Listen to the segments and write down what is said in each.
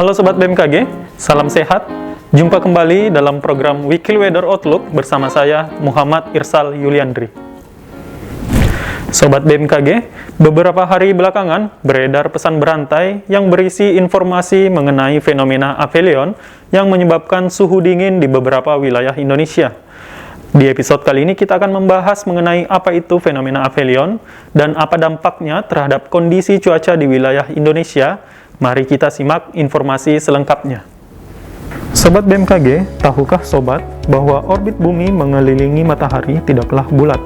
Halo Sobat BMKG, salam sehat. Jumpa kembali dalam program Weekly Weather Outlook bersama saya, Muhammad Irsal Yuliandri. Sobat BMKG, beberapa hari belakangan beredar pesan berantai yang berisi informasi mengenai fenomena aphelion yang menyebabkan suhu dingin di beberapa wilayah Indonesia. Di episode kali ini kita akan membahas mengenai apa itu fenomena aphelion dan apa dampaknya terhadap kondisi cuaca di wilayah Indonesia. Mari kita simak informasi selengkapnya. Sobat BMKG, tahukah sobat bahwa orbit bumi mengelilingi matahari tidaklah bulat,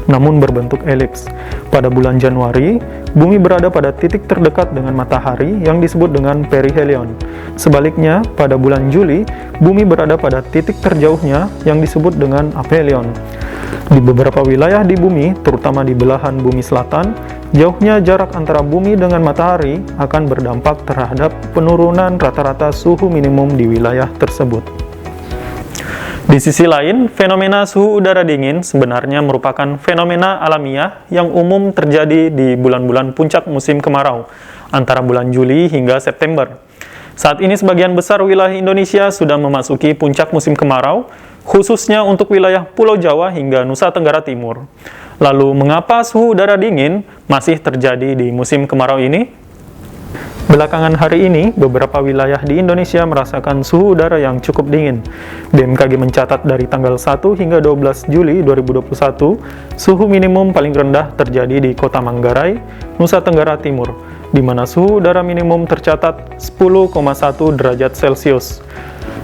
namun berbentuk elips. Pada bulan Januari, bumi berada pada titik terdekat dengan matahari yang disebut dengan perihelion. Sebaliknya, pada bulan Juli, bumi berada pada titik terjauhnya yang disebut dengan aphelion. Di beberapa wilayah di bumi, terutama di belahan bumi selatan, jauhnya jarak antara bumi dengan matahari akan berdampak terhadap penurunan rata-rata suhu minimum di wilayah tersebut. Di sisi lain, fenomena suhu udara dingin sebenarnya merupakan fenomena alamiah yang umum terjadi di bulan-bulan puncak musim kemarau, antara bulan Juli hingga September. Saat ini sebagian besar wilayah Indonesia sudah memasuki puncak musim kemarau, khususnya untuk wilayah Pulau Jawa hingga Nusa Tenggara Timur. Lalu, mengapa suhu udara dingin masih terjadi di musim kemarau ini? Belakangan hari ini, beberapa wilayah di Indonesia merasakan suhu udara yang cukup dingin. BMKG mencatat dari tanggal 1 hingga 12 Juli 2021, suhu minimum paling rendah terjadi di Kota Manggarai, Nusa Tenggara Timur, di mana suhu udara minimum tercatat 10,1 derajat Celcius.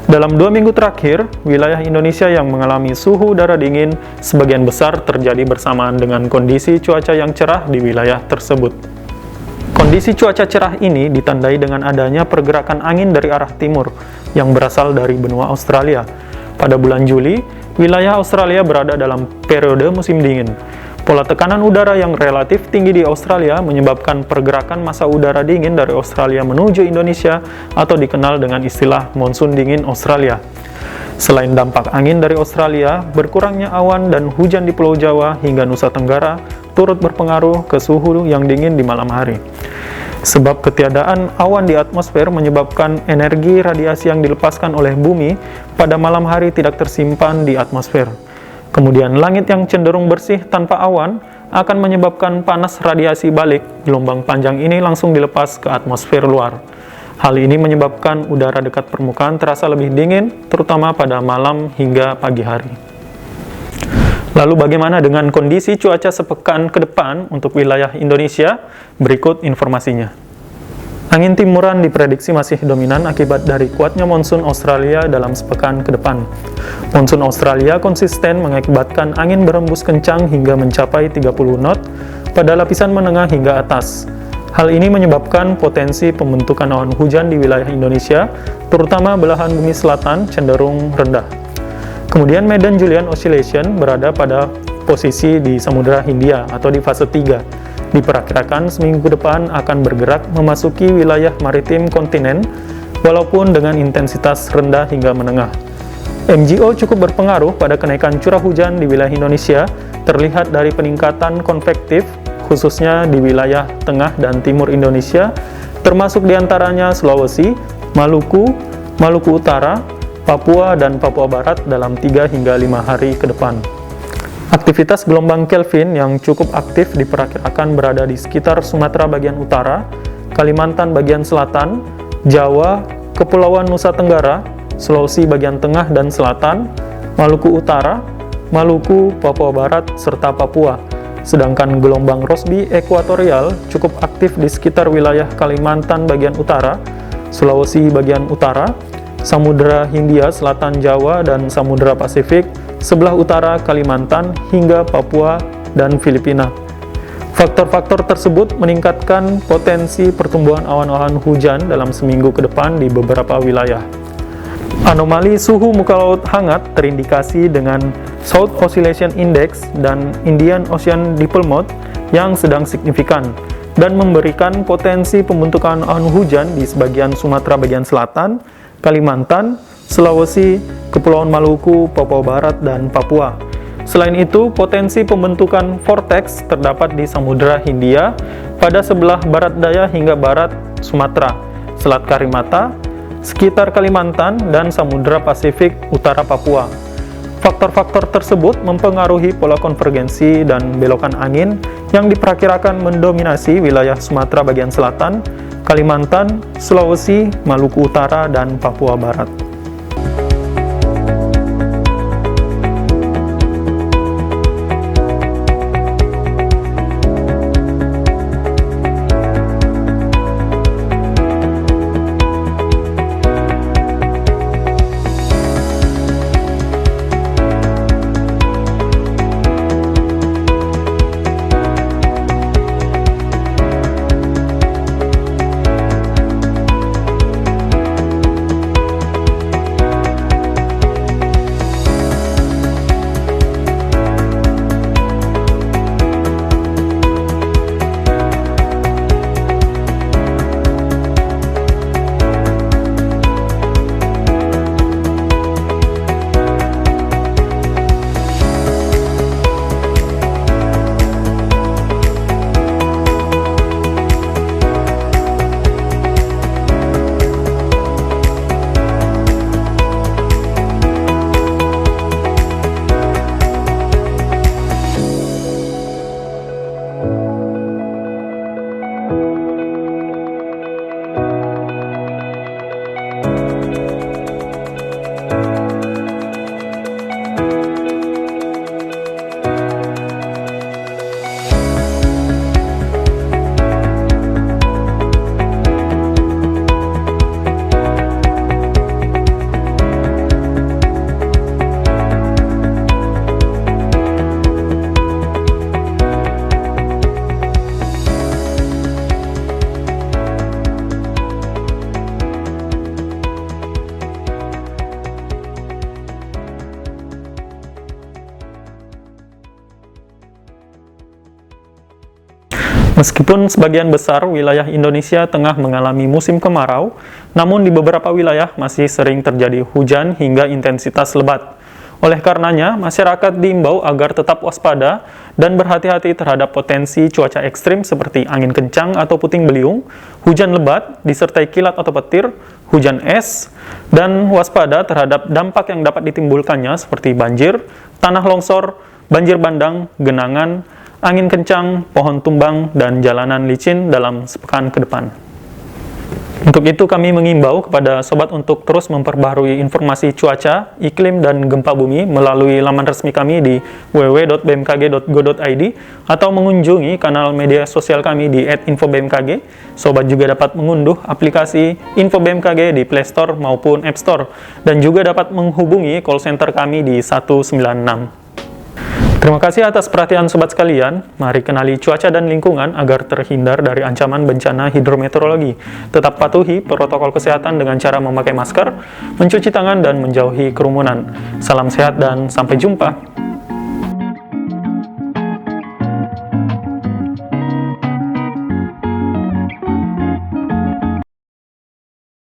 Dalam 2 minggu terakhir, wilayah Indonesia yang mengalami suhu udara dingin sebagian besar terjadi bersamaan dengan kondisi cuaca yang cerah di wilayah tersebut. Kondisi cuaca cerah ini ditandai dengan adanya pergerakan angin dari arah timur yang berasal dari benua Australia. Pada bulan Juli, wilayah Australia berada dalam periode musim dingin. Pola tekanan udara yang relatif tinggi di Australia menyebabkan pergerakan massa udara dingin dari Australia menuju Indonesia atau dikenal dengan istilah monsun dingin Australia. Selain dampak angin dari Australia, berkurangnya awan dan hujan di Pulau Jawa hingga Nusa Tenggara turut berpengaruh ke suhu yang dingin di malam hari. Sebab ketiadaan awan di atmosfer menyebabkan energi radiasi yang dilepaskan oleh bumi pada malam hari tidak tersimpan di atmosfer. Kemudian langit yang cenderung bersih tanpa awan akan menyebabkan panas radiasi balik. Gelombang panjang ini langsung dilepas ke atmosfer luar. Hal ini menyebabkan udara dekat permukaan terasa lebih dingin, terutama pada malam hingga pagi hari. Lalu bagaimana dengan kondisi cuaca sepekan ke depan untuk wilayah Indonesia? Berikut informasinya. Angin timuran diprediksi masih dominan akibat dari kuatnya monsun Australia dalam sepekan ke depan. Monsun Australia konsisten mengakibatkan angin berembus kencang hingga mencapai 30 knot pada lapisan menengah hingga atas. Hal ini menyebabkan potensi pembentukan awan hujan di wilayah Indonesia, terutama belahan bumi selatan, cenderung rendah. Kemudian Madden-Julian Oscillation berada pada posisi di Samudra Hindia atau di fase 3. Diperkirakan seminggu ke depan akan bergerak memasuki wilayah maritim kontinen, walaupun dengan intensitas rendah hingga menengah. MGO cukup berpengaruh pada kenaikan curah hujan di wilayah Indonesia, terlihat dari peningkatan konvektif, khususnya di wilayah tengah dan timur Indonesia, termasuk diantaranya Sulawesi, Maluku, Maluku Utara, Papua, dan Papua Barat dalam 3 hingga 5 hari ke depan. Aktivitas gelombang Kelvin yang cukup aktif diperkirakan berada di sekitar Sumatera bagian utara, Kalimantan bagian selatan, Jawa, Kepulauan Nusa Tenggara, Sulawesi bagian tengah dan selatan, Maluku Utara, Maluku, Papua Barat, serta Papua. Sedangkan gelombang Rossby ekuatorial cukup aktif di sekitar wilayah Kalimantan bagian utara, Sulawesi bagian utara, Samudra Hindia, Selatan Jawa, dan Samudra Pasifik, sebelah utara Kalimantan hingga Papua dan Filipina. Faktor-faktor tersebut meningkatkan potensi pertumbuhan awan-awan hujan dalam seminggu ke depan di beberapa wilayah. Anomali suhu muka laut hangat terindikasi dengan South Oscillation Index dan Indian Ocean Dipole Mode yang sedang signifikan dan memberikan potensi pembentukan awan hujan di sebagian Sumatera bagian selatan, Kalimantan, Sulawesi, Kepulauan Maluku, Papua Barat, dan Papua. Selain itu, potensi pembentukan vortex terdapat di Samudra Hindia pada sebelah barat daya hingga barat Sumatera, Selat Karimata, sekitar Kalimantan, dan Samudra Pasifik utara Papua. Faktor-faktor tersebut mempengaruhi pola konvergensi dan belokan angin yang diperkirakan mendominasi wilayah Sumatera bagian selatan, Kalimantan, Sulawesi, Maluku Utara, dan Papua Barat. Meskipun sebagian besar wilayah Indonesia tengah mengalami musim kemarau, namun di beberapa wilayah masih sering terjadi hujan hingga intensitas lebat. Oleh karenanya, masyarakat diimbau agar tetap waspada dan berhati-hati terhadap potensi cuaca ekstrim seperti angin kencang atau puting beliung, hujan lebat disertai kilat atau petir, hujan es, dan waspada terhadap dampak yang dapat ditimbulkannya seperti banjir, tanah longsor, banjir bandang, genangan, angin kencang, pohon tumbang, dan jalanan licin dalam sepekan ke depan. Untuk itu kami mengimbau kepada sobat untuk terus memperbaharui informasi cuaca, iklim, dan gempa bumi melalui laman resmi kami di www.bmkg.go.id atau mengunjungi kanal media sosial kami di @infobmkg. Sobat juga dapat mengunduh aplikasi Info BMKG di Play Store maupun App Store dan juga dapat menghubungi call center kami di 196. Terima kasih atas perhatian sobat sekalian. Mari kenali cuaca dan lingkungan agar terhindar dari ancaman bencana hidrometeorologi. Tetap patuhi protokol kesehatan dengan cara memakai masker, mencuci tangan, dan menjauhi kerumunan. Salam sehat dan sampai jumpa.